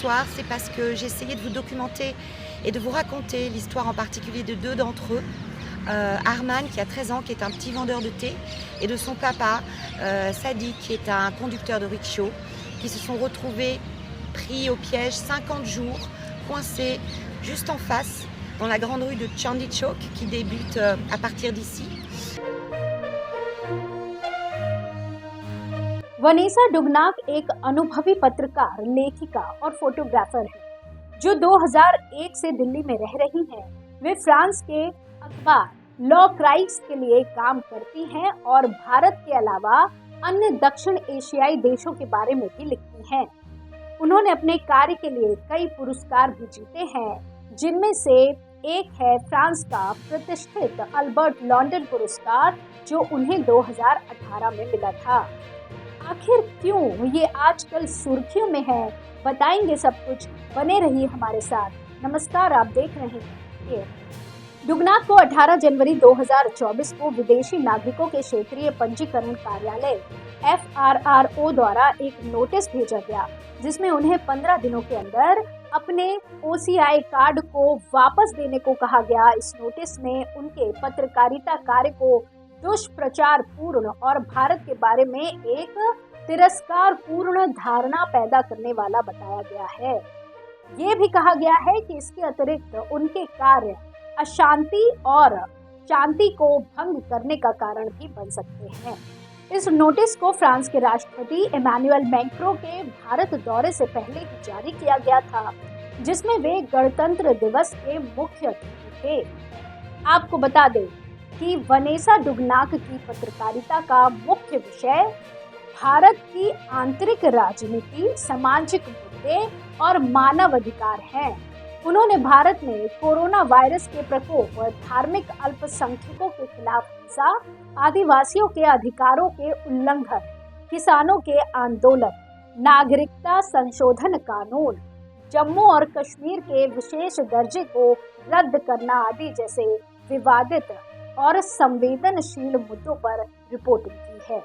soir, c'est parce que j'ai essayé de vous documenter et de vous raconter l'histoire en particulier de deux d'entre eux. Arman, qui a 13 ans, qui est un petit vendeur de thé, et de son papa, Sadiq, qui est un conducteur de rickshaw, qui se sont retrouvés pris au piège 50 jours, coincés juste en face, dans la grande rue de Chandni Chowk, qui débute à partir d'ici. वनीसा डुगनाक एक अनुभवी पत्रकार, लेखिका और photographer है जो 2001 से दिल्ली में रह रही हैं। वे फ्रांस के अखबार लॉ क्राइक्स के लिए काम करती हैं और भारत के अलावा अन्य दक्षिण एशियाई देशों के बारे में भी लिखती हैं। उन्होंने अपने कार्य के लिए कई पुरस्कार भी जीते हैं, जिनमें से एक है फ्रांस का प्रतिष्ठित अल्बर्ट लॉन्डन पुरस्कार, जो उन्हें 2018 में मिला था। आखिर क्यों ये आजकल सुर्खियों में है, बताएंगे सब कुछ। बने रहिए हमारे साथ। नमस्कार, आप देख रहे हैं। डुगनाक को 18 जनवरी 2024 को विदेशी नागरिकों के क्षेत्रीय पंजीकरण कार्यालय FRRO द्वारा एक नोटिस भेजा गया, जिसमें उन्हें 15 दिनों के अंदर अपने OCI कार्ड को वापस देने को कहा गया। इस नोटिस में उनके पत्रकारिता कार्य को दुष्प्रचार पूर्ण और भारत के बारे में एक तिरस्कार पूर्ण धारणा पैदा करने वाला बताया गया है। ये भी कहा गया है कि इसके अतिरिक्त उनके कार्य अशांति और शांति को भंग करने का कारण भी बन सकते हैं। इस नोटिस को फ्रांस के राष्ट्रपति इमैनुअल मैक्रों के भारत दौरे से पहले ही जारी किया गया था, जिसमें वे गणतंत्र दिवस के मुख्य अतिथि थे। आपको बता दें कि वनेसा डुगनाक की पत्रकारिता का मुख्य विषय भारत की आंतरिक राजनीति, सामाजिक मुद्दे और मानव अधिकार हैं। उन्होंने भारत में कोरोना वायरस के प्रकोप, धार्मिक अल्पसंख्यकों के खिलाफ हिंसा, आदिवासियों के अधिकारों के उल्लंघन, किसानों के आंदोलन, नागरिकता संशोधन कानून, जम्मू और कश्मीर के विशेष दर्जे को रद्द करना आदि जैसे विवादित और संवेदनशील मुद्दों पर रिपोर्टिंग की है।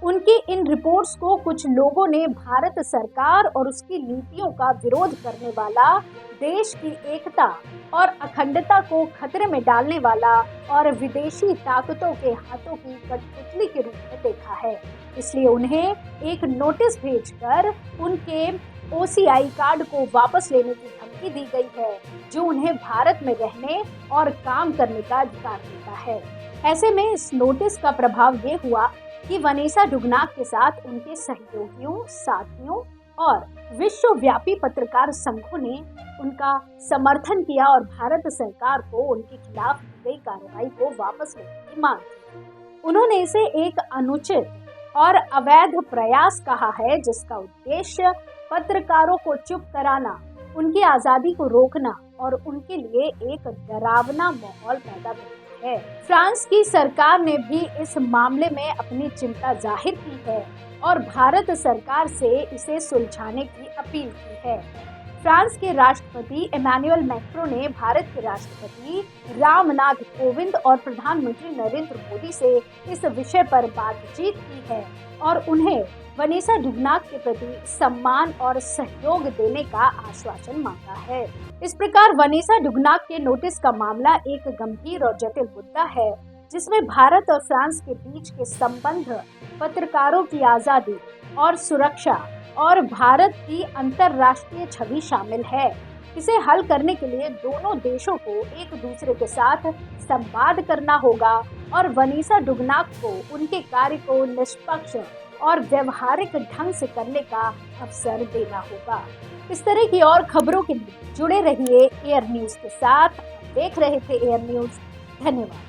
उनकी इन रिपोर्ट्स को कुछ लोगों ने भारत सरकार और उसकी नीतियों का विरोध करने वाला, देश की एकता और अखंडता को खतरे में डालने वाला और विदेशी ताकतों के हाथों की कठपुतली के रूप में देखा है। इसलिए उन्हें एक नोटिस भेजकर उनके OCI कार्ड को वापस लेने की धमकी दी गई है, जो उन्हें भारत में रहने और काम करने का अधिकार देता है। ऐसे में इस नोटिस का प्रभाव ये हुआ कि वनेसा डुगनाक के साथ उनके सहयोगियों, साथियों और विश्वव्यापी पत्रकार संघों ने उनका समर्थन किया और भारत सरकार को उनके खिलाफ की गई कार्रवाई को वापस लेने की मांग की। उन्होंने इसे एक अनुचित और अवैध प्रयास कहा है, जिसका उद्देश्य पत्रकारों को चुप कराना, उनकी आजादी को रोकना और उनके लिए एक डरावना माहौल पैदा करना है। फ्रांस की सरकार ने भी इस मामले में अपनी चिंता जाहिर की है और भारत सरकार से इसे सुलझाने की अपील की है। फ्रांस के राष्ट्रपति इमैनुअल मैक्रों ने भारत के राष्ट्रपति रामनाथ कोविंद और प्रधानमंत्री नरेंद्र मोदी से इस विषय पर बातचीत की है और उन्हें वनेसा डुगनाक के प्रति सम्मान और सहयोग देने का आश्वासन मांगा है। इस प्रकार वनेसा डुगनाक के नोटिस का मामला एक गंभीर और जटिल मुद्दा है, जिसमें भारत और फ्रांस के बीच के संबंध, पत्रकारों की आजादी और सुरक्षा और भारत की अंतर्राष्ट्रीय छवि शामिल है। इसे हल करने के लिए दोनों देशों को एक दूसरे के साथ संवाद करना होगा और वनेसा डुगनाक को उनके कार्य को निष्पक्ष और व्यवहारिक ढंग से करने का अवसर देना होगा। इस तरह की और खबरों के लिए जुड़े रहिए एयर न्यूज के साथ। देख रहे थे एयर न्यूज। धन्यवाद।